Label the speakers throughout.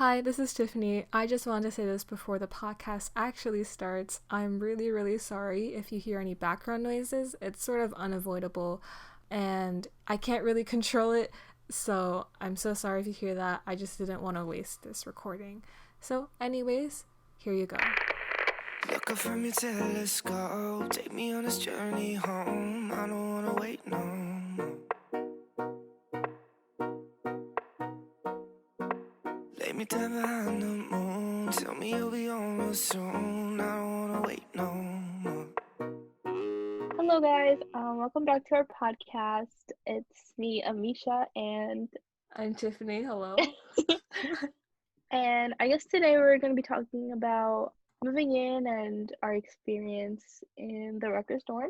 Speaker 1: Hi, this is Tiffany. I just wanted to say this before the podcast actually starts. I'm really, really sorry if you hear any background noises. It's sort of unavoidable and I can't really control it. So I'm so sorry if you hear that. I just didn't want to waste this recording. So, anyways, here you go.
Speaker 2: Look up from your telescope, take me on this journey home. I don't wanna wait no more. Lay me down behind the moon, tell me you'll be on real soon. I don't wanna wait no more.
Speaker 3: Hello, guys. Welcome back to our podcast. It's me, Amisha, and
Speaker 1: I'm Tiffany. Hello.
Speaker 3: and I guess today we're going to be talking about moving in and our experience in the Rutgers dorms.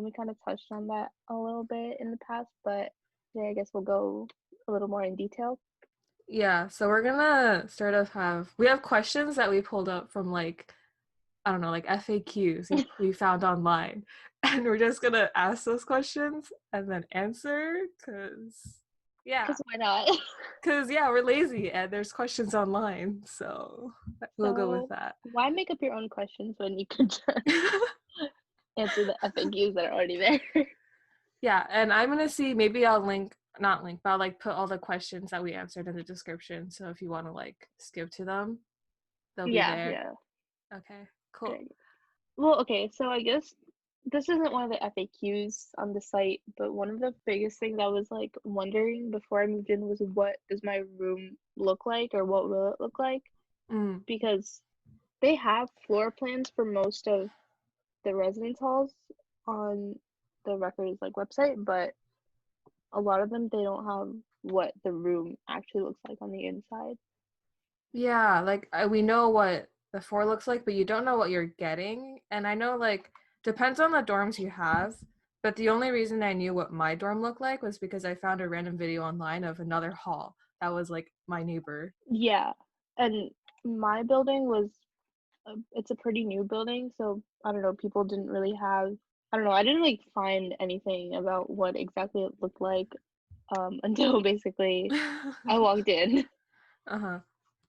Speaker 3: We kind of touched on that a little bit in the past, but today I guess we'll go a little more in detail.
Speaker 1: Yeah, so we're gonna we have questions that we pulled up from I don't know, like FAQs we found online. And we're just gonna ask those questions and then answer,
Speaker 3: Because why not?
Speaker 1: we're lazy and there's questions online, so we'll go with
Speaker 3: So
Speaker 1: that.
Speaker 3: why make up your own questions when you could just answer the FAQs that are already there?
Speaker 1: Yeah, and I'm gonna see, maybe I'll not link, but I'll put all the questions that we answered in the description. So if you want to skip to them, they'll be there.
Speaker 3: Yeah.
Speaker 1: Okay, cool.
Speaker 3: Okay. Well, okay, so I guess this isn't one of the FAQs on the site, but one of the biggest things I was wondering before I moved in was what does my room look like, or what will it look like? Because they have floor plans for most of the residence halls on the Rutgers website, but a lot of them they don't have what the room actually looks like on the inside.
Speaker 1: Yeah, we know what the floor looks like, but you don't know what you're getting. And I know depends on the dorms you have, but the only reason I knew what my dorm looked like was because I found a random video online of another hall that was my neighbor.
Speaker 3: Yeah, and my building was it's a pretty new building, so I don't know, people didn't really have, I don't know, I didn't find anything about what exactly it looked like until basically I walked in.
Speaker 1: Uh-huh.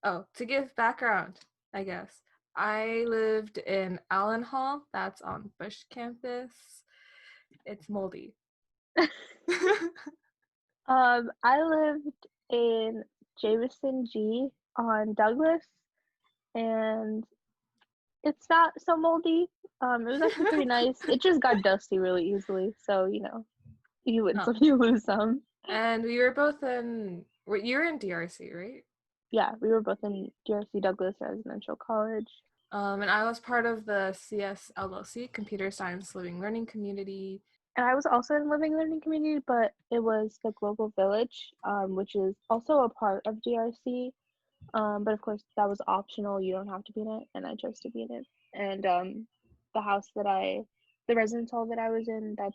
Speaker 1: Oh, to give background, I guess. I lived in Allen Hall, that's on Bush campus. It's moldy.
Speaker 3: I lived in Jameson G on Douglas, and it's not so moldy. It was actually pretty nice. It just got dusty really easily, so you win some, you lose some.
Speaker 1: And we were both you were in DRC, right?
Speaker 3: Yeah, we were both in DRC Douglas Residential College.
Speaker 1: And I was part of the CSLLC, Computer Science Living Learning Community.
Speaker 3: And I was also in Living Learning Community, but it was the Global Village, which is also a part of DRC. But of course, that was optional. You don't have to be in it, and I chose to be in it. And the residence hall that I was in, that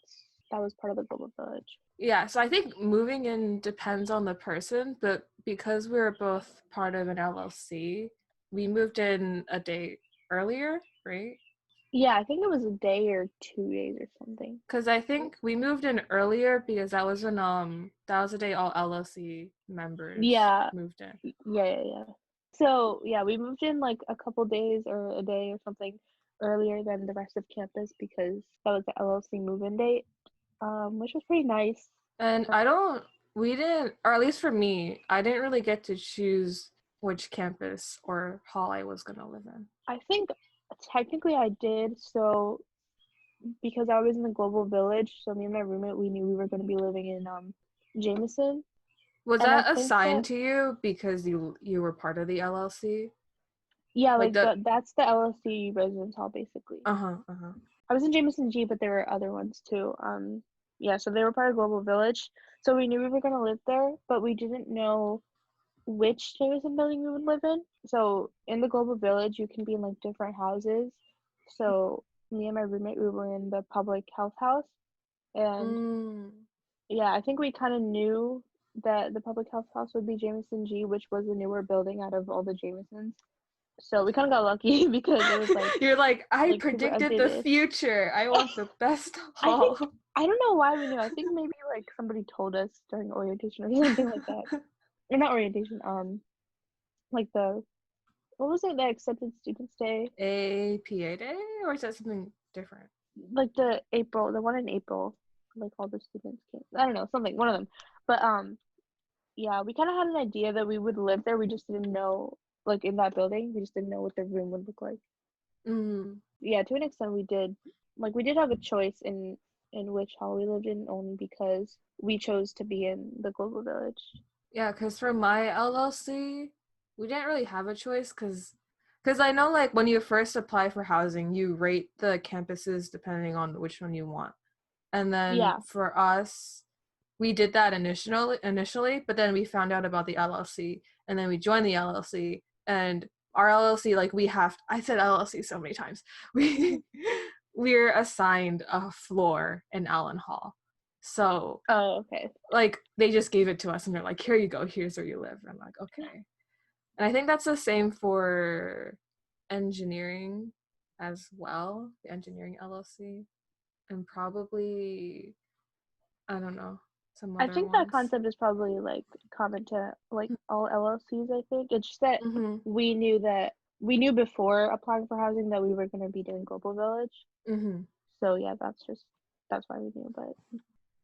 Speaker 3: was part of the Global Village.
Speaker 1: Yeah, so I think moving in depends on the person, but because we were both part of an LLC, we moved in a day earlier, right?
Speaker 3: Yeah, I think it was a day or 2 days or something.
Speaker 1: Because I think we moved in earlier because that was the day all LLC members moved in.
Speaker 3: Yeah. So yeah, we moved in a couple days or a day or something earlier than the rest of campus because that was the LLC move-in date, which was pretty nice.
Speaker 1: And we didn't, or at least for me, I didn't really get to choose which campus or hall I was gonna live in.
Speaker 3: I think technically I did, so because I was in the Global Village, so me and my roommate, we knew we were going to be living in Jameson.
Speaker 1: Was that assigned to you because you were part of the LLC?
Speaker 3: Yeah, that's the LLC residence hall basically. I was in Jameson G, but there were other ones too. Yeah, so they were part of Global Village, so we knew we were going to live there, but we didn't know which Jameson building we would live in. So in the Global Village, you can be in different houses. So me and my roommate, we were in the public health house, and yeah, I think we kind of knew that the public health house would be Jameson G, which was a newer building out of all the Jamesons. So we kind of got lucky because it was
Speaker 1: you're I predicted the future. I want the best hall.
Speaker 3: I don't know why we knew. I think maybe somebody told us during orientation or something like that. Or not orientation. like what was it, the Accepted Students Day?
Speaker 1: APA Day, or is that something different?
Speaker 3: Like the one in April, like all the students came. I don't know, something, one of them. But yeah, we kind of had an idea that we would live there. We just didn't know, like in that building, we just didn't know what the room would look like. Yeah, to an extent we did. Like we did have a choice in which hall we lived in, only because we chose to be in the Global Village.
Speaker 1: Yeah, because for my LLC, we didn't really have a choice because I know like when you first apply for housing, you rate the campuses depending on which one you want. And then for us, we did that initially, but then we found out about the LLC, and then we joined the LLC, and our LLC, like I said LLC so many times, we're assigned a floor in Allen Hall. So
Speaker 3: okay,
Speaker 1: like they just gave it to us and they're like, here you go, here's where you live. And I'm like, okay. And I think that's the same for engineering as well, the engineering LLC, and probably, I don't know, some other
Speaker 3: I think
Speaker 1: ones.
Speaker 3: that concept is probably like common to like all LLCs. I think it's just that we knew before applying for housing that we were going to be doing Global Village. So yeah, that's why we knew. But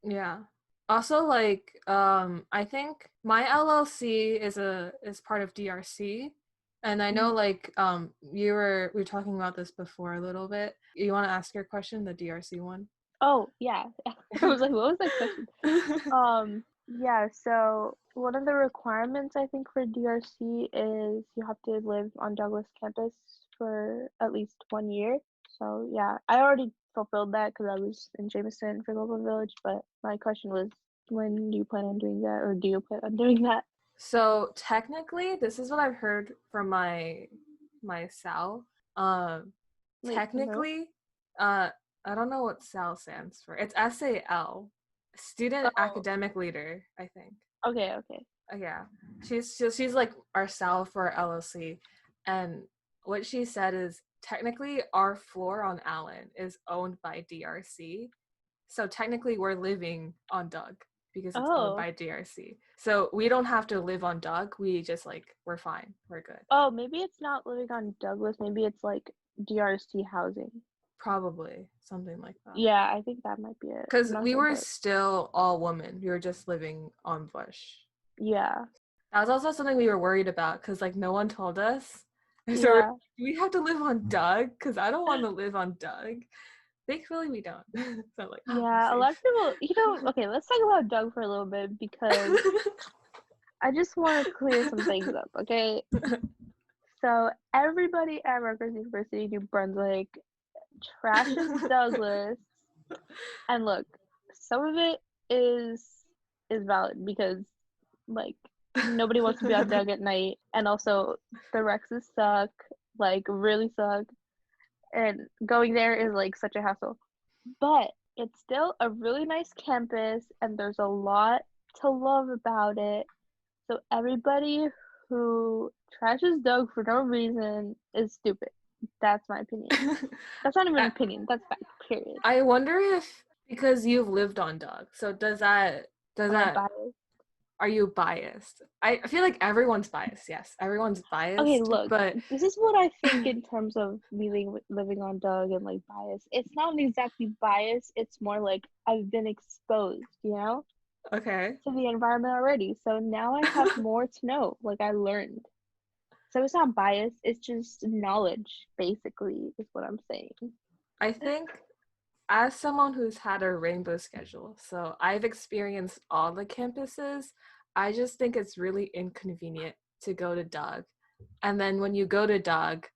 Speaker 1: yeah, also like I think my LLC is part of DRC, and I know like we were talking about this before a little bit. You want to ask your question, the DRC one?
Speaker 3: Oh yeah, I was like, what was that question? Yeah, so one of the requirements I think for DRC is you have to live on Douglas campus for at least 1 year. So yeah, I already fulfilled that because I was in Jameson for Global Village, but my question was, when do you plan on doing that, or do you plan on doing that?
Speaker 1: So technically, this is what I've heard from my SAL. Technically, I don't know what SAL stands for. It's SAL, Student Academic Leader, I think.
Speaker 3: Okay.
Speaker 1: Yeah, she's like our SAL for our LLC, and what she said is technically our floor on Allen is owned by DRC, so technically we're living on Doug because it's owned by DRC. So we don't have to live on Doug. We just like, we're fine. We're good.
Speaker 3: Oh, maybe it's not living on Douglas. Maybe it's like DRC housing.
Speaker 1: Probably something like that.
Speaker 3: Yeah, I think that might be it.
Speaker 1: Because we were still all women. We were just living on Bush.
Speaker 3: Yeah.
Speaker 1: That was also something we were worried about because like no one told us. So do we have to live on Doug? Because I don't want to live on Doug. Thankfully, we don't. So like,
Speaker 3: yeah, a lot of people, okay, let's talk about Doug for a little bit because I just want to clear some things up, okay? So everybody at Rutgers University, New Brunswick, trashes Douglas, and look, some of it is valid because like nobody wants to be on Doug at night, and also the Rexes suck, like really suck, and going there is like such a hassle. But it's still a really nice campus, and there's a lot to love about it. So everybody who trashes Doug for no reason is stupid. That's my opinion. That's not even an opinion. That's fact. Period.
Speaker 1: I wonder if because you've lived on Doug, so does that are you biased? I feel like everyone's biased. Yes, everyone's biased.
Speaker 3: Okay, look,
Speaker 1: but
Speaker 3: this is what I think in terms of me living on Doug and like bias. It's not exactly bias. It's more like I've been exposed, you know?
Speaker 1: Okay.
Speaker 3: To the environment already. So now I have more to know. Like I learned. So it's not bias. It's just knowledge, basically, is what I'm saying.
Speaker 1: I think as someone who's had a rainbow schedule, so I've experienced all the campuses, I just think it's really inconvenient to go to Doug. And then when you go to Doug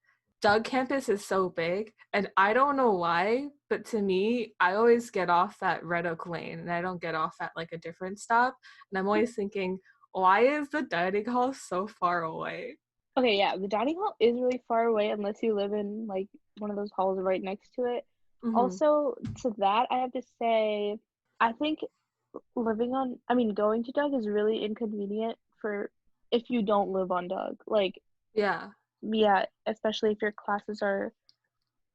Speaker 1: campus is so big, and I don't know why, but to me, I always get off at Red Oak Lane, and I don't get off at like a different stop. And I'm always thinking, why is the dining hall so far away?
Speaker 3: Okay, yeah, the dining hall is really far away unless you live in like one of those halls right next to it. Also, to that, I have to say, I think going to Doug is really inconvenient for if you don't live on Doug. Like, yeah, especially if your classes are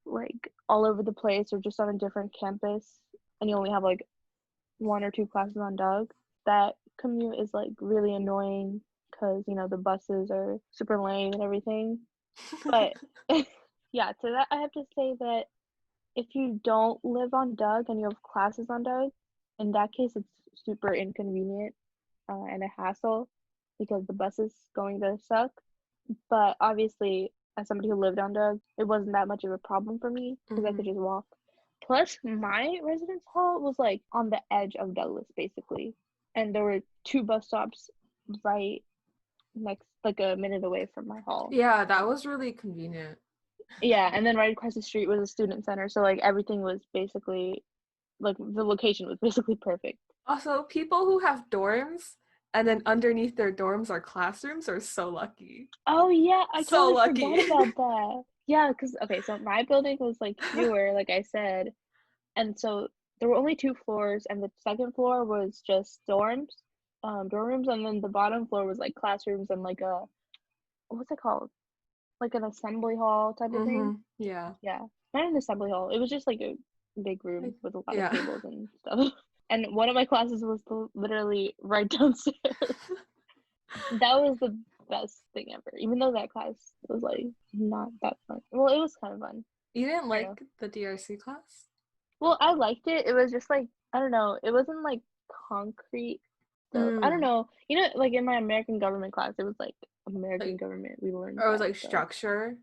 Speaker 3: like all over the place or just on a different campus and you only have like 1 or 2 classes on Doug. That commute is like really annoying because, you know, the buses are super lame and everything. But yeah, to that I have to say that if you don't live on Doug and you have classes on Doug, in that case it's super inconvenient and a hassle because the buses going there suck. But obviously, as somebody who lived on Doug, it wasn't that much of a problem for me because I could just walk. Plus, my residence hall was like on the edge of Douglas, basically, and there were 2 bus stops right next, like a minute away from my hall.
Speaker 1: Yeah, that was really convenient.
Speaker 3: Yeah, and then right across the street was a student center, so like everything was basically, like the location was basically perfect.
Speaker 1: Also, people who have dorms and then underneath their dorms are classrooms are so lucky.
Speaker 3: Oh yeah, I
Speaker 1: so
Speaker 3: totally
Speaker 1: lucky.
Speaker 3: forgot about that. Yeah, because okay, so my building was like newer, like I said, and so there were only 2 floors, and the second floor was just dorm rooms, and then the bottom floor was like classrooms and like a, what's it called? Like an assembly hall type of thing.
Speaker 1: Yeah.
Speaker 3: Yeah, not an assembly hall. It was just like a big room with a lot of tables and stuff. And one of my classes was literally right downstairs. That was the best thing ever, even though that class was like not that fun. Well, it was kind of fun.
Speaker 1: You didn't like the DRC class?
Speaker 3: Well, I liked it. It was just like, I don't know, it wasn't like concrete stuff. I don't know. You know, like in my American government class, it was like American government. We learned.
Speaker 1: Or it was like structure?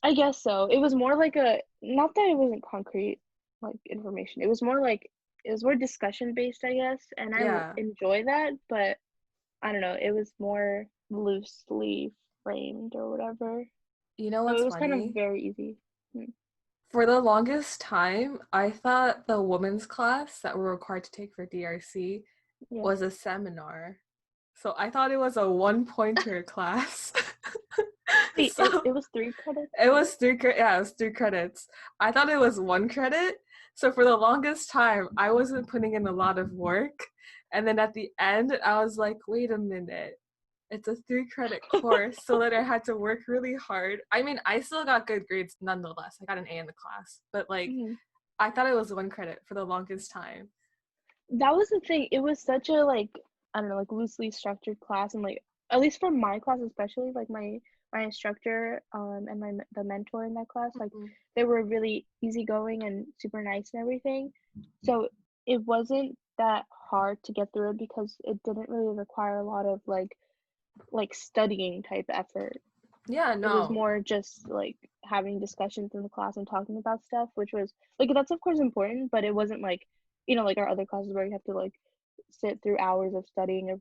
Speaker 3: I guess so. It was more like a, not that it wasn't concrete like information. It was more like, it was more discussion based, I guess. And I enjoy that, but I don't know, it was more loosely framed or whatever.
Speaker 1: You know what's
Speaker 3: so it was
Speaker 1: funny?
Speaker 3: kind of very easy.
Speaker 1: For the longest time, I thought the women's class that we're required to take for DRC was a seminar. So I thought it was a 1-pointer class.
Speaker 3: Wait, so it was 3 credits?
Speaker 1: It was 3 credits. I thought it was 1 credit. So for the longest time, I wasn't putting in a lot of work. And then at the end, I was like, wait a minute. It's a 3-credit course, so that I had to work really hard. I mean, I still got good grades nonetheless. I got an A in the class. But like, I thought it was 1 credit for the longest time.
Speaker 3: That was the thing. It was such a, like, I don't know, like loosely structured class. And like, at least for my class especially, like my instructor and the mentor in that class, like they were really easygoing and super nice and everything. So it wasn't that hard to get through it because it didn't really require a lot of like studying type effort.
Speaker 1: Yeah, no.
Speaker 3: It was more just like having discussions in the class and talking about stuff, which was like, that's of course important, but it wasn't like, you know, like our other classes where you have to like sit through hours of studying or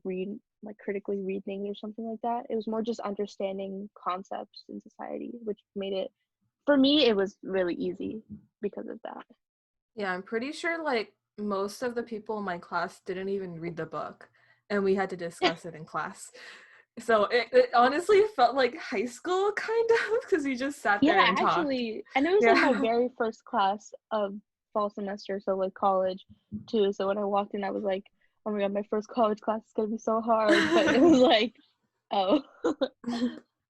Speaker 3: critically read things or something like that. It was more just understanding concepts in society, which made it, for me, it was really easy because of that.
Speaker 1: Yeah, I'm pretty sure like most of the people in my class didn't even read the book, and we had to discuss it in class. So it honestly felt like high school kind of, because you just sat there and talked.
Speaker 3: And it was like my very first class of fall semester, so like college too. So when I walked in, I was like, oh my god, my first college class is gonna be so hard. But it was like, oh.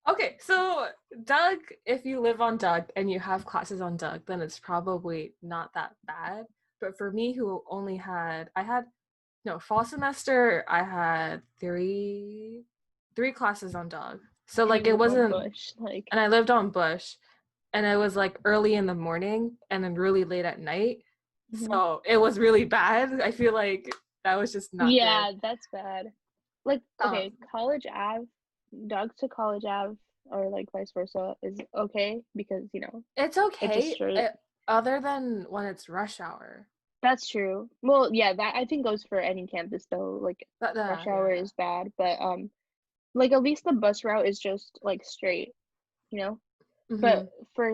Speaker 1: Okay, so Doug, if you live on Doug and you have classes on Doug, then it's probably not that bad. But for me, who only had, fall semester, I had three classes on Doug. So
Speaker 3: and
Speaker 1: like it wasn't
Speaker 3: Bush, like,
Speaker 1: and I lived on Bush, and it was like early in the morning and then really late at night. So it was really bad. I feel like that was just not good.
Speaker 3: That's bad. Like, okay, College Ave, Doug to College Ave, or like vice versa, is okay because, you know,
Speaker 1: it's okay other than when it's rush hour.
Speaker 3: That's true. Well, yeah, that I think goes for any campus though. Like rush hour is bad, but like at least the bus route is just like straight, you know. But for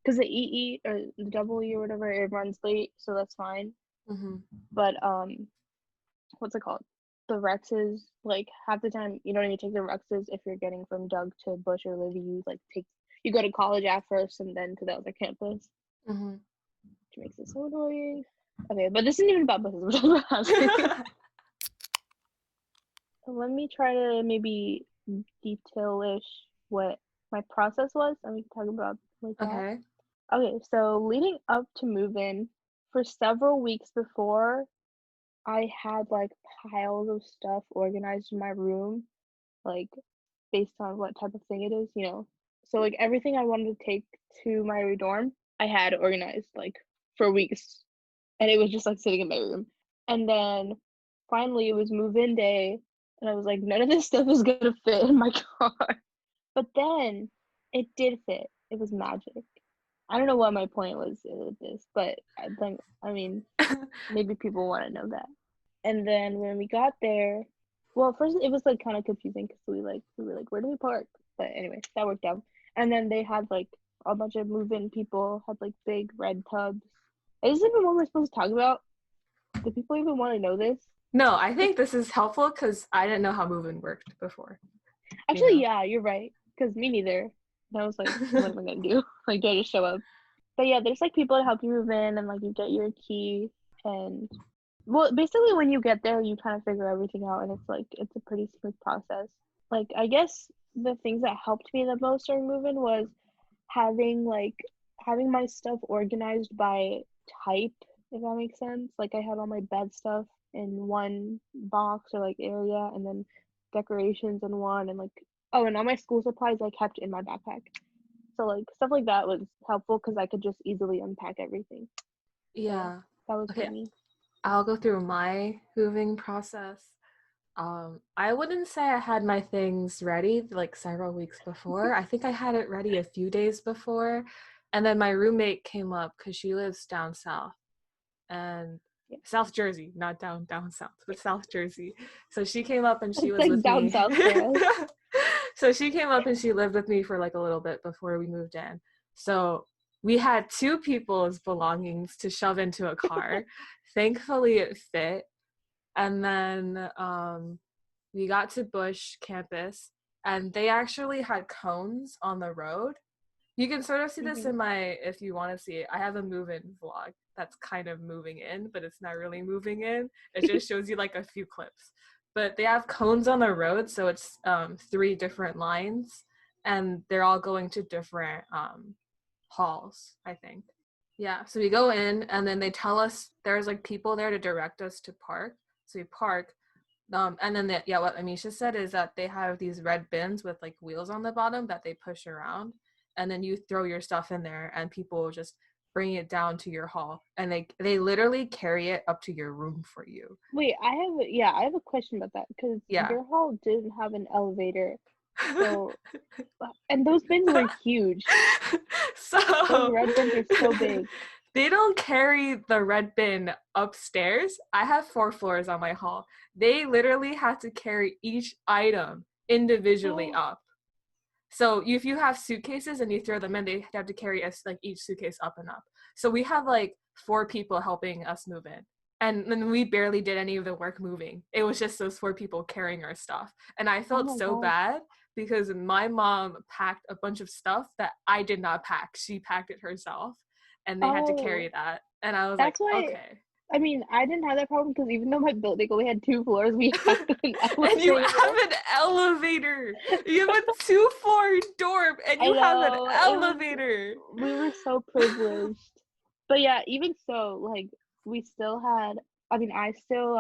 Speaker 3: because the EE or the double E or whatever, it runs late, so that's fine. But what's it called? The Rexes, like half the time you don't even take the Rexes if you're getting from Doug to Bush or Libby. You go to College at first and then to the other campus. Which makes it so annoying. Okay, but this isn't even about buses. We're talking about housing. Let me try to maybe detail-ish what my process was, and we can talk about like that. Okay, so leading up to move-in, for several weeks before, I had like piles of stuff organized in my room like based on what type of thing it is, you know. So like everything I wanted to take to my dorm, I had organized like for weeks, and it was just like sitting in my room. And then finally it was move-in day, and I was like, none of this stuff is gonna fit in my car. But then it did fit. It was magic. I don't know what my point was with this, but I think, I mean, maybe people want to know that. And then when we got there, well, first it was like kind of confusing because we were like, where do we park? But anyway, that worked out. And then they had like a bunch of move-in people had like big red tubs. Is this even what we're supposed to talk about? Do people even want to know this?
Speaker 1: No, I think this is helpful because I didn't know how move-in worked before.
Speaker 3: Actually, yeah, you're right. Because me neither. And I was like, what am I gonna do? Like, do I just show up? But yeah, there's like people to help you move in, and like you get your key, and well, basically when you get there, you kind of figure everything out, and it's a pretty smooth process. Like, I guess the things that helped me the most during move-in was having my stuff organized by type, if that makes sense. Like, I had all my bed stuff in one box or like area, and then decorations in one, and like, oh, and all my school supplies I kept in my backpack. So like stuff like that was helpful because I could just easily unpack everything.
Speaker 1: Yeah.
Speaker 3: So that was
Speaker 1: okay.
Speaker 3: for me.
Speaker 1: I'll go through my moving process. I wouldn't say I had my things ready like several weeks before. I think I had it ready a few days before. And then my roommate came up because she lives down south. And South Jersey, not down south, but South Jersey. So she came up and she was
Speaker 3: like
Speaker 1: with
Speaker 3: down
Speaker 1: me.
Speaker 3: south for us.
Speaker 1: So she came up and she lived with me for like a little bit before we moved in. So we had two people's belongings to shove into a car. Thankfully it fit. And then we got to Bush campus and they actually had cones on the road. You can sort of see this in my, if you want to see it, I have a move-in vlog that's kind of moving in, but it's not really moving in. It just shows you like a few clips. But they have cones on the road, so it's 3 different lines, and they're all going to different halls, I think. Yeah, so we go in, and then they tell us there's like people there to direct us to park. So we park, and then what Amisha said is that they have these red bins with like wheels on the bottom that they push around, and then you throw your stuff in there, and people just bring it down to your hall, and they literally carry it up to your room for you.
Speaker 3: Wait, I have a question about that because your hall didn't have an elevator, so and those bins were huge.
Speaker 1: So
Speaker 3: those red bins are so big.
Speaker 1: They don't carry the red bin upstairs. I have 4 floors on my hall. They literally have to carry each item individually up. So if you have suitcases and you throw them in, they have to carry us like each suitcase up and up. So we have like 4 people helping us move in. And then we barely did any of the work moving. It was just those 4 people carrying our stuff. And I felt so bad because my mom packed a bunch of stuff that I did not pack. She packed it herself and they had to carry that. And I was like, okay.
Speaker 3: I mean, I didn't have that problem because even though my building only had 2 floors, we had an elevator.
Speaker 1: And you have an elevator. You have a 2-floor dorm, and you have an elevator.
Speaker 3: We were so privileged. But yeah, even so, like we still had. I mean, I still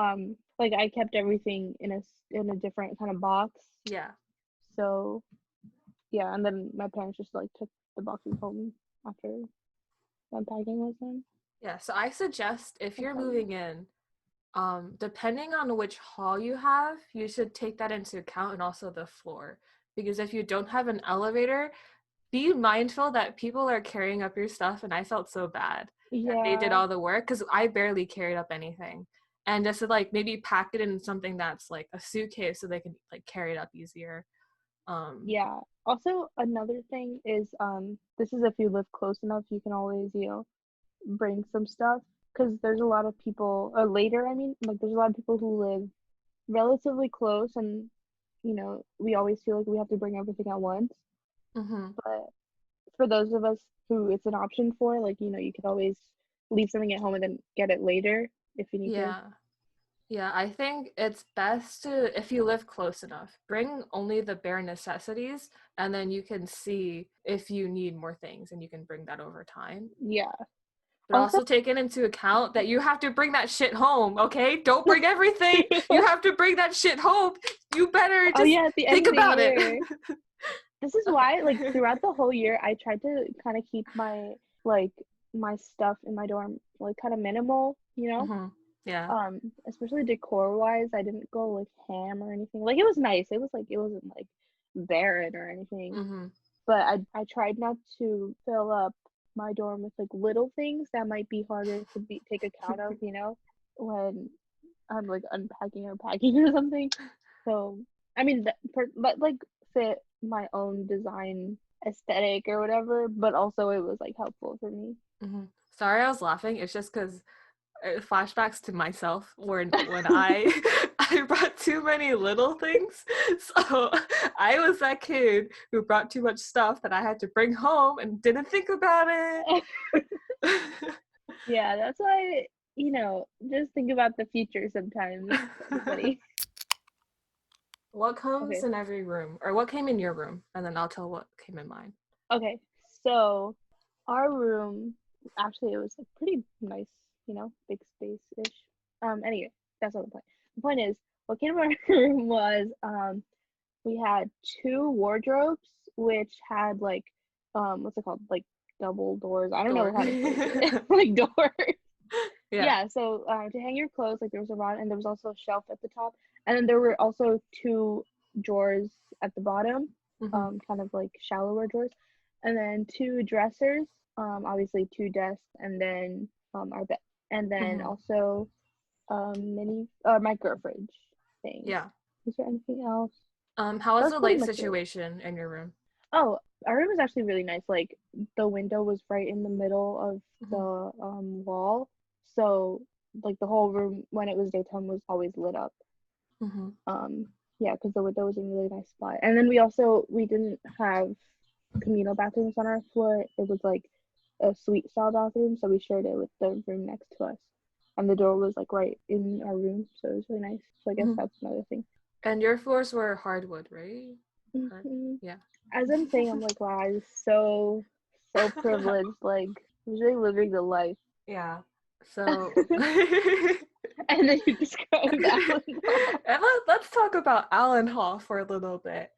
Speaker 3: like I kept everything in a different kind of box.
Speaker 1: Yeah.
Speaker 3: So, yeah, and then my parents just like took the boxes home after unpacking was done.
Speaker 1: Yeah, so I suggest if you're moving in, depending on which hall you have, you should take that into account, and also the floor. Because if you don't have an elevator, be mindful that people are carrying up your stuff, and I felt so bad that they did all the work because I barely carried up anything. And just to like maybe pack it in something that's like a suitcase so they can like carry it up easier.
Speaker 3: Yeah. Also, another thing is this is if you live close enough, you can always, you know, bring some stuff because there's a lot of people later, I mean, like there's a lot of people who live relatively close, and you know, we always feel like we have to bring everything at once. But for those of us who it's an option for, like, you know, you could always leave something at home and then get it later if you need to.
Speaker 1: Yeah, I think it's best to, if you live close enough, bring only the bare necessities, and then you can see if you need more things and you can bring that over time.
Speaker 3: Yeah.
Speaker 1: But also taking into account that you have to bring that shit home, okay? Don't bring everything. You have to bring that shit home. You better just think about it.
Speaker 3: This is why, like, throughout the whole year, I tried to kind of keep my, like, my stuff in my dorm, like, kind of minimal, you know?
Speaker 1: Mm-hmm. Yeah.
Speaker 3: Especially decor-wise, I didn't go, like, ham or anything. Like, it was nice. It was, like, it wasn't, like, barren or anything.
Speaker 1: Mm-hmm.
Speaker 3: But I tried not to fill up my dorm with, like, little things that might be harder to take account of, you know, when I'm, like, unpacking or packing or something. So, I mean, but, like, fit my own design aesthetic or whatever, but also it was, like, helpful for me.
Speaker 1: Mm-hmm. Sorry, I was laughing. It's just because flashbacks to myself when I brought too many little things. So I was that kid who brought too much stuff that I had to bring home and didn't think about it.
Speaker 3: Yeah, that's why, you know, just think about the future sometimes, everybody.
Speaker 1: What comes in every room, or what came in your room, and then I'll tell what came in mine.
Speaker 3: Okay, so our room, actually, it was a pretty nice, you know, big space-ish. Anyway, that's not the point. The point is, what came in our room was, we had 2 wardrobes, which had, like, what's it called? Like, double doors. I don't know how to say it. Like, doors. Yeah, so to hang your clothes, like, there was a rod, and there was also a shelf at the top. And then there were also 2 drawers at the bottom, kind of like shallower drawers. And then 2 dressers, obviously 2 desks, and then our bed. And then also micro fridge thing.
Speaker 1: Yeah.
Speaker 3: Is there anything else?
Speaker 1: How was the light situation in your room?
Speaker 3: Oh, our room was actually really nice. Like, the window was right in the middle of the wall. So, like, the whole room, when it was daytime, was always lit up. Yeah, because the window was in a really nice spot. And then we didn't have communal bathrooms on our floor. It was, like, a suite style bathroom, so we shared it with the room next to us. And the door was, like, right in our room, so it was really nice. So I guess that's another thing.
Speaker 1: And your floors were hardwood, right?
Speaker 3: Yeah. As I'm saying, I'm like, wow, I was so privileged. Like, I was really living the life.
Speaker 1: Yeah. So
Speaker 3: and then you described Allen Hall.
Speaker 1: And let's talk about Allen Hall for a little bit.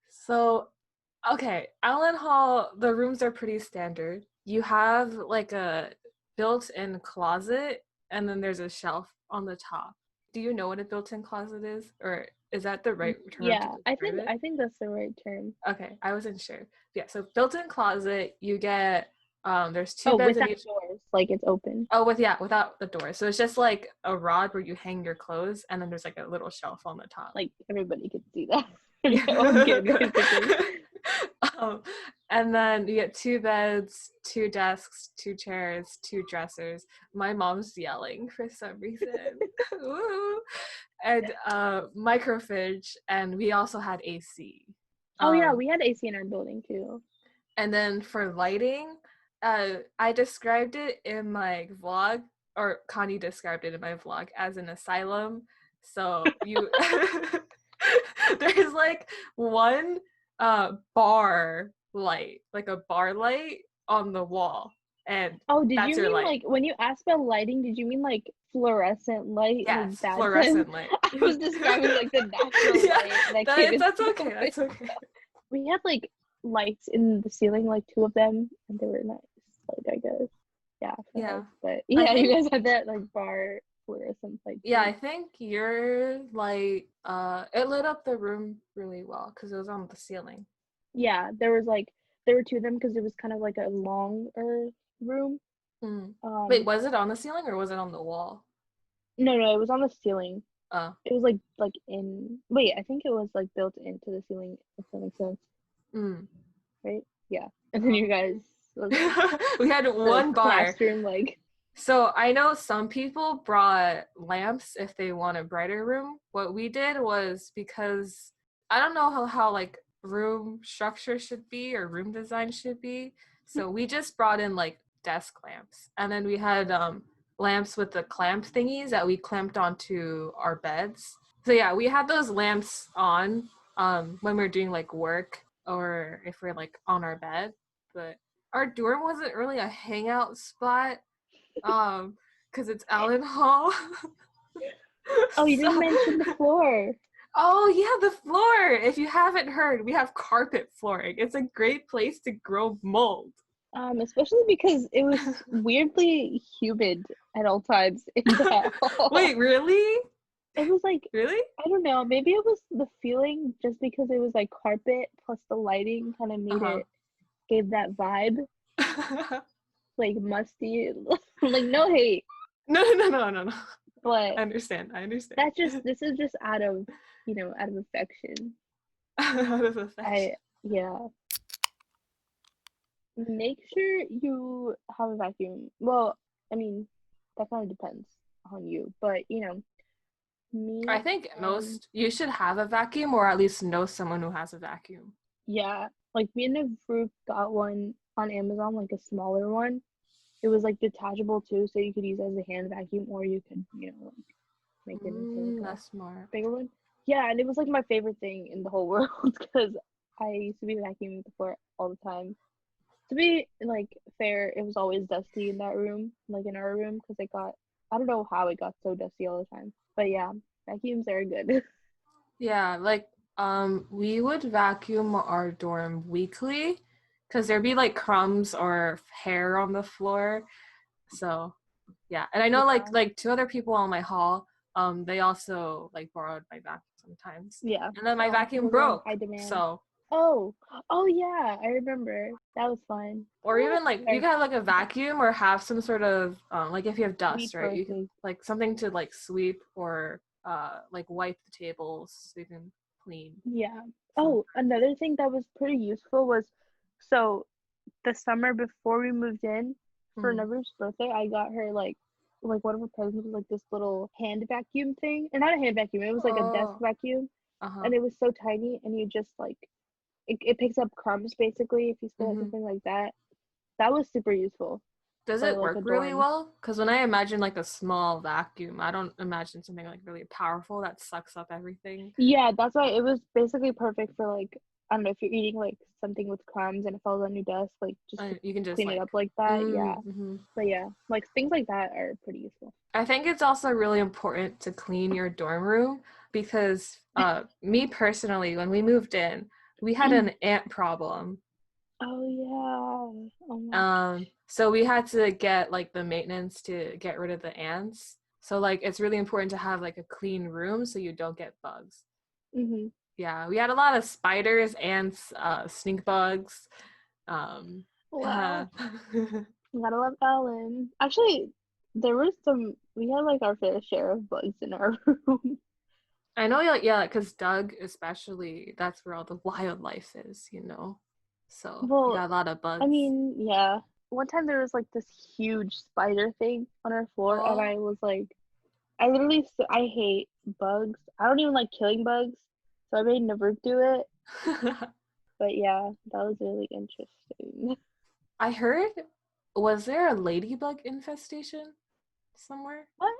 Speaker 1: So, okay, Allen Hall, the rooms are pretty standard. You have like a built-in closet, and then there's a shelf on the top. Do you know what a built-in closet is, or is that the right term?
Speaker 3: Yeah, I think that's the right term.
Speaker 1: Okay, I wasn't sure. Yeah, so built-in closet, you get there's 2 beds in each
Speaker 3: doors, like it's open.
Speaker 1: Oh, without the door. So it's just like a rod where you hang your clothes, and then there's like a little shelf on the top.
Speaker 3: Like everybody could see that. I'm kidding.
Speaker 1: And then you get 2 beds, 2 desks, 2 chairs, 2 dressers. My mom's yelling for some reason. And micro fridge, and we also had AC.
Speaker 3: Oh yeah, we had AC in our building too.
Speaker 1: And then for lighting, I described it in my vlog, or Connie described it in my vlog as an asylum. So you there's like one bar light, like a bar light on the wall, and
Speaker 3: did you mean light. Like when you asked about lighting, did you mean like fluorescent light?
Speaker 1: Yes, like fluorescent light.
Speaker 3: I was describing like the natural light.
Speaker 1: That's okay. That's okay.
Speaker 3: We had like lights in the ceiling, like 2 of them, and they were nice. Like, I guess, yeah. But yeah, you guys had that like bar fluorescent light.
Speaker 1: Yeah, I think your light, it lit up the room really well because it was on the ceiling.
Speaker 3: Yeah, there were 2 of them because it was kind of like a longer room.
Speaker 1: Wait, was it on the ceiling or was it on the wall?
Speaker 3: No, it was on the ceiling.
Speaker 1: Oh.
Speaker 3: It was like in. Wait, I think it was like built into the ceiling. If that makes sense. Right? Yeah. And then you guys.
Speaker 1: We had one bar.
Speaker 3: Classroom, like.
Speaker 1: So I know some people brought lamps if they want a brighter room. What we did was, because I don't know how like room structure should be or room design should be. So we just brought in like desk lamps, and then we had lamps with the clamp thingies that we clamped onto our beds. So yeah, we had those lamps on when we're doing like work or if we're like on our bed. But our dorm wasn't really a hangout spot, because it's Allen Hall.
Speaker 3: Oh, you didn't mention the floor.
Speaker 1: Oh, yeah, the floor. If you haven't heard, we have carpet flooring. It's a great place to grow mold.
Speaker 3: Especially because it was weirdly humid at all times in that hall.
Speaker 1: Wait, really?
Speaker 3: It was like,
Speaker 1: really?
Speaker 3: I don't know, maybe it was the feeling just because it was like carpet plus the lighting kind of made it, gave that vibe. Like musty. Like, no hate.
Speaker 1: No.
Speaker 3: But
Speaker 1: I understand.
Speaker 3: this is just out of affection.
Speaker 1: Out of affection.
Speaker 3: Yeah. Make sure you have a vacuum. Well, I mean, that kind of depends on you, but
Speaker 1: I think you should have a vacuum, or at least know someone who has a vacuum.
Speaker 3: Yeah, like me and the group got one on Amazon, like a smaller one. It was like detachable too, so you could use it as a hand vacuum, or you could, like make it into like
Speaker 1: smart.
Speaker 3: Bigger one. Yeah, and it was like my favorite thing in the whole world because I used to be vacuuming the floor all the time. To be like fair, it was always dusty in that room, like in our room, because I don't know how it got so dusty all the time. But yeah, vacuums are good.
Speaker 1: Yeah, like we would vacuum our dorm weekly because there'd be like crumbs or hair on the floor. So yeah, and I know like two other people on my hall, they also like borrowed my vacuum sometimes.
Speaker 3: Yeah.
Speaker 1: And then my vacuum broke.
Speaker 3: High demand.
Speaker 1: So
Speaker 3: oh yeah, I remember. That was fun.
Speaker 1: Or even like you can have like a vacuum or have some sort of like if you have dust, right? You can like something to like sweep or like wipe the tables so you can clean.
Speaker 3: Yeah. Oh, another thing that was pretty useful was so the summer before we moved in for Never's birthday, I got her like one of her presents was like this little hand vacuum thing. Or not a hand vacuum, it was like a desk vacuum. And it was so tiny and you just like it picks up crumbs basically if you spill something like that. That was super useful.
Speaker 1: Does it work really well? Because when I imagine like a small vacuum, I don't imagine something like really powerful that sucks up everything.
Speaker 3: Yeah, that's why it was basically perfect for like, I don't know, if you're eating like something with crumbs and it falls on your desk, like
Speaker 1: you can just
Speaker 3: clean it up like that. Yeah. But yeah, like things like that are pretty useful.
Speaker 1: I think it's also really important to clean your dorm room because me personally, when we moved in, we had an ant problem.
Speaker 3: Oh yeah. Oh my
Speaker 1: so we had to get like the maintenance to get rid of the ants. So like it's really important to have like a clean room so you don't get bugs. Yeah, we had a lot of spiders, ants, stink bugs.
Speaker 3: Wow. Gotta love Ellen. Actually, there was we had like our fair share of bugs in our room.
Speaker 1: I know, like, yeah, because Doug especially, that's where all the wildlife is, So we got a lot of bugs.
Speaker 3: I mean, yeah. One time there was like this huge spider thing on our floor, and I was like, I hate bugs. I don't even like killing bugs, so I made Never do it. But yeah, that was really interesting.
Speaker 1: I heard, was there a ladybug infestation somewhere?
Speaker 3: What?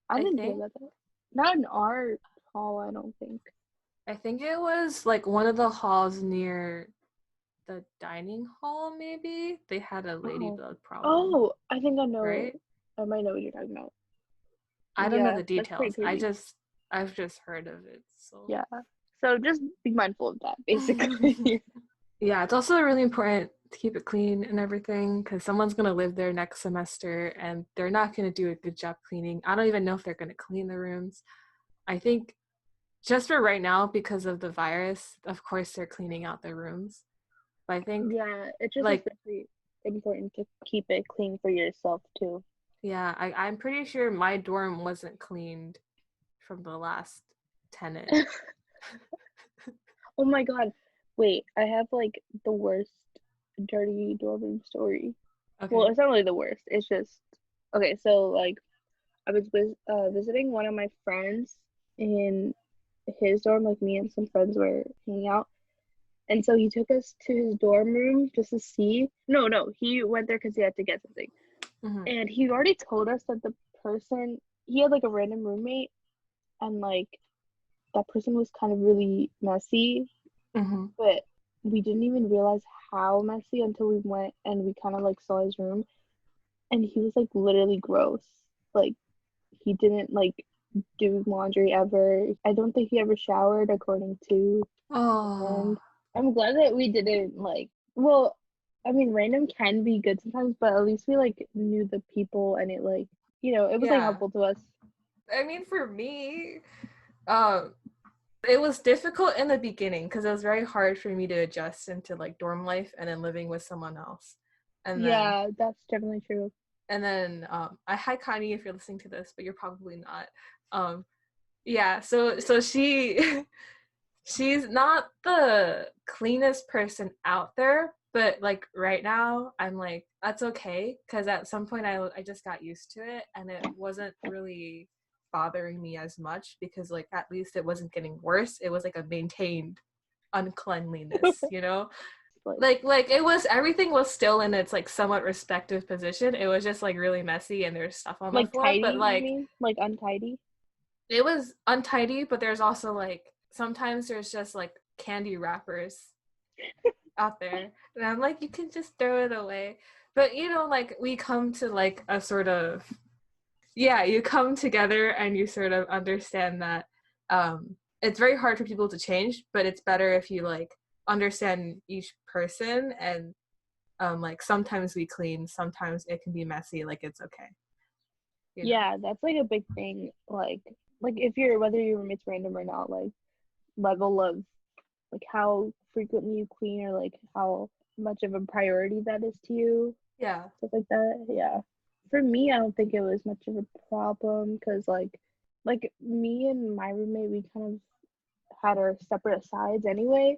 Speaker 3: I didn't hear about that. Not in our hall, I don't think.
Speaker 1: I think it was like one of the halls near the dining hall, maybe. They had a ladybug problem.
Speaker 3: Oh, I think I know.
Speaker 1: Right?
Speaker 3: I might know what you're talking about.
Speaker 1: I don't know the details. I've just heard of it. So
Speaker 3: yeah. So just be mindful of that, basically.
Speaker 1: Yeah, it's also really important to keep it clean and everything because someone's going to live there next semester and they're not going to do a good job cleaning. I don't even know if they're going to clean the rooms. I think just for right now, because of the virus, of course, they're cleaning out their rooms. But I think...
Speaker 3: Yeah, it's just especially important to keep it clean for yourself, too.
Speaker 1: Yeah, I'm pretty sure my dorm wasn't cleaned from the last tenant.
Speaker 3: Oh my god. Wait, I have like the worst dirty dorm room story. Okay. Well, it's not really the worst. It's just okay. So like, I was visiting one of my friends in his dorm. Like me and some friends were hanging out, and so he took us to his dorm room just to see. No, he went there because he had to get something, and he already told us that the person he had like a random roommate, and like that person was kind of really messy. But we didn't even realize how messy until we went and we kind of like saw his room, and he was like literally gross. Like he didn't like do laundry ever. I don't think he ever showered according to. And I'm glad that we didn't like, well, I mean, random can be good sometimes, but at least we like knew the people, and it like, you know, it was like helpful to us.
Speaker 1: I mean, for me, it was difficult in the beginning because it was very hard for me to adjust into like dorm life and then living with someone else. And
Speaker 3: yeah, that's definitely true.
Speaker 1: And then hi Connie, if you're listening to this, but you're probably not. Yeah, so she she's not the cleanest person out there, but like right now I'm like, that's okay, because at some point I just got used to it and it wasn't really bothering me as much because like at least it wasn't getting worse. It was like a maintained uncleanliness, you know? like it was, everything was still in its like somewhat respective position. It was just like really messy and there's stuff on the floor,
Speaker 3: tidy,
Speaker 1: but like,
Speaker 3: you mean? Like untidy?
Speaker 1: It was untidy, but there's also like sometimes there's just like candy wrappers out there and I'm like, you can just throw it away. But you know, like we come to like a sort of, you come together and you sort of understand that it's very hard for people to change, but it's better if you like understand each person and like sometimes we clean, sometimes it can be messy, like it's okay,
Speaker 3: you know? Yeah, that's like a big thing. Like if you're, whether your roommate's random or not, like level of like how frequently you clean or like how much of a priority that is to you, stuff like that. Yeah, for me I don't think it was much of a problem because like me and my roommate, we kind of had our separate sides anyway.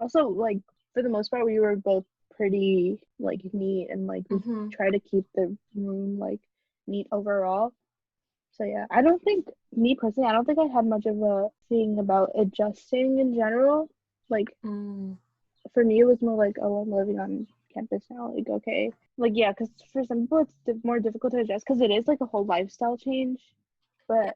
Speaker 3: Also, like for the most part we were both pretty like neat and like we try to keep the room like neat overall. So yeah, I don't think, me personally, I don't think I had much of a thing about adjusting in general. Like for me it was more like, oh, I'm living on campus now, like okay, like yeah, because for some people it's more difficult to adjust because it is like a whole lifestyle change. But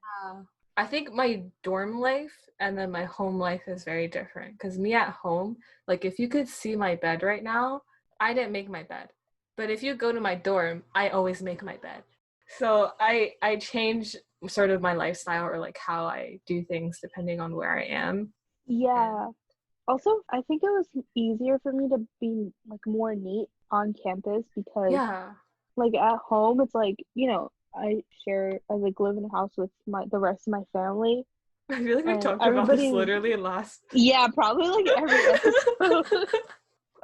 Speaker 1: I think my dorm life and then my home life is very different because me at home, like if you could see my bed right now, I didn't make my bed. But if you go to my dorm, I always make my bed. So I change sort of my lifestyle or like how I do things depending on where I am.
Speaker 3: Yeah. Also, I think it was easier for me to be like more neat on campus because like at home it's like, you know, I like live in a house with the rest of my family.
Speaker 1: I feel like we talked about this literally last.
Speaker 3: Yeah, probably like every episode.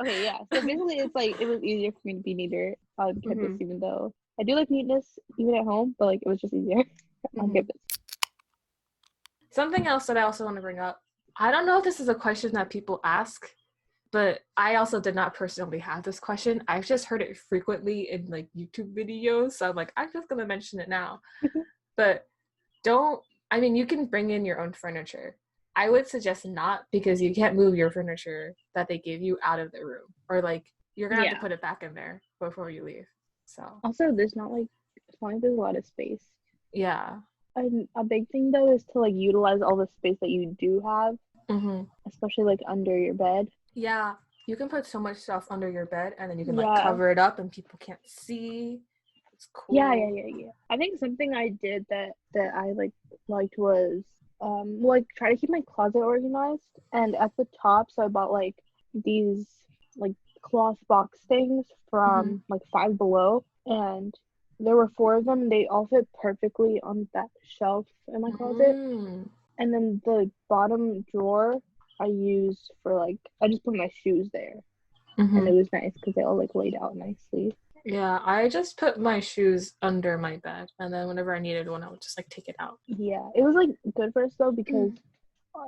Speaker 3: Okay, yeah. So basically it's like it was easier for me to be neater on campus, even though I do like neatness even at home, but like it was just easier on campus.
Speaker 1: Something else that I also want to bring up, I don't know if this is a question that people ask, but I also did not personally have this question. I've just heard it frequently in like YouTube videos, so I'm like, I'm just gonna mention it now. But you can bring in your own furniture. I would suggest not, because you can't move your furniture that they give you out of the room, or like you're gonna have to put it back in there before you leave. So
Speaker 3: also there's not like there's a lot of space.
Speaker 1: Yeah.
Speaker 3: A big thing though is to like utilize all the space that you do have, especially like under your bed.
Speaker 1: Yeah, you can put so much stuff under your bed and then you can like cover it up and people can't see. It's cool.
Speaker 3: Yeah. I think something I did that I liked was like try to keep my closet organized, and at the top, so I bought like these like cloth box things from like Five Below, and there were 4 of them and they all fit perfectly on that shelf in my closet. And then the bottom drawer I used for like, I just put my shoes there, and it was nice because they all like laid out nicely.
Speaker 1: Yeah, I just put my shoes under my bed, and then whenever I needed one, I would just like take it out.
Speaker 3: Yeah, it was like good for us though because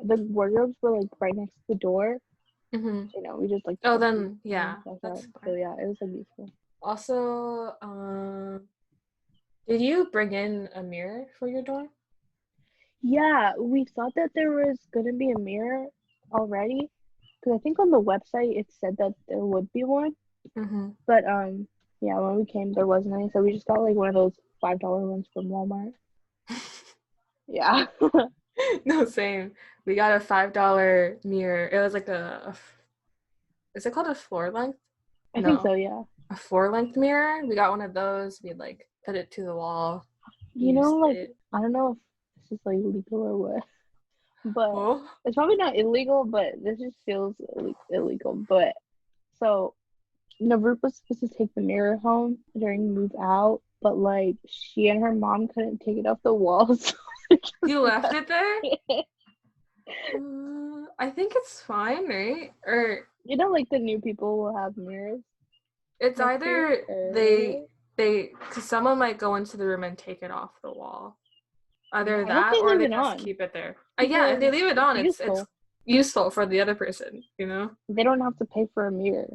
Speaker 3: the wardrobes were like right next to the door. You know, we just like.
Speaker 1: Oh, then that's
Speaker 3: so yeah, it was like useful.
Speaker 1: Also, did you bring in a mirror for your dorm?
Speaker 3: Yeah, we thought that there was gonna be a mirror already, because I think on the website it said that there would be one. But yeah, when we came there wasn't any, so we just got like one of those $5 ones from Walmart. Yeah.
Speaker 1: No, same. We got a $5 mirror. It was like is it called a floor length?
Speaker 3: I think so, yeah.
Speaker 1: A floor length mirror. We got one of those. We'd like put it to the wall.
Speaker 3: You know, like I don't know if this is like legal or what, but it's probably not illegal. But this just feels illegal. But so, Ruth was supposed to take the mirror home during move out, but like she and her mom couldn't take it off the walls.
Speaker 1: You left it there? I think it's fine, right? Or
Speaker 3: like the new people will have mirrors.
Speaker 1: It's either they because someone might go into the room and take it off the wall. Either that or they just keep it there. Yeah, if they leave it on, it's useful for the other person, you know?
Speaker 3: They don't have to pay for a mirror.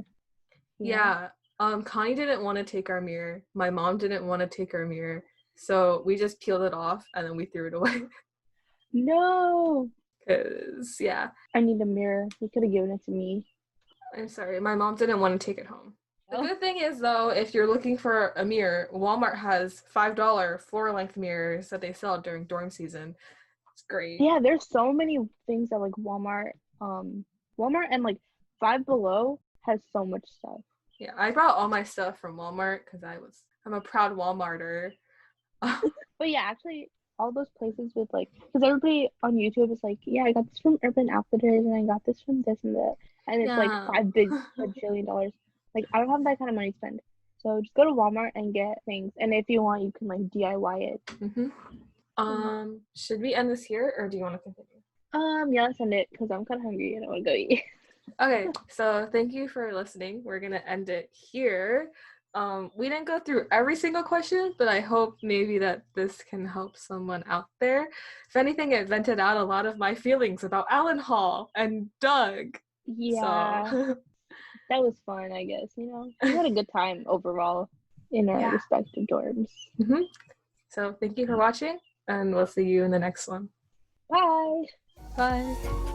Speaker 1: Yeah. Connie didn't want to take our mirror. My mom didn't want to take our mirror. So we just peeled it off and then we threw it away.
Speaker 3: No.
Speaker 1: Because, yeah.
Speaker 3: I need a mirror. You could have given it to me.
Speaker 1: I'm sorry. My mom didn't want to take it home. The good thing is, though, if you're looking for a mirror, Walmart has $5 floor-length mirrors that they sell during dorm season. It's great.
Speaker 3: Yeah, there's so many things that, like, Walmart and, like, Five Below has so much stuff.
Speaker 1: Yeah, I brought all my stuff from Walmart because I'm a proud Walmarter.
Speaker 3: But, yeah, actually, all those places with, like, because everybody on YouTube is like, yeah, I got this from Urban Outfitters, and I got this from this and that. And it's, like, $5 bajillion. Like, I don't have that kind of money to spend. So just go to Walmart and get things. And if you want, you can, like, DIY it.
Speaker 1: Mm-hmm. Should we end this here, or do you want to continue?
Speaker 3: Yeah, let's end it, because I'm kind of hungry and I want to go eat.
Speaker 1: Okay, so thank you for listening. We're going to end it here. We didn't go through every single question, but I hope maybe that this can help someone out there. If anything, it vented out a lot of my feelings about Alan Hall and Doug.
Speaker 3: Yeah. So. That was fun, I guess, you know. We had a good time overall in our respective dorms.
Speaker 1: Mm-hmm. So thank you for watching, and we'll see you in the next one.
Speaker 3: Bye.
Speaker 1: Bye.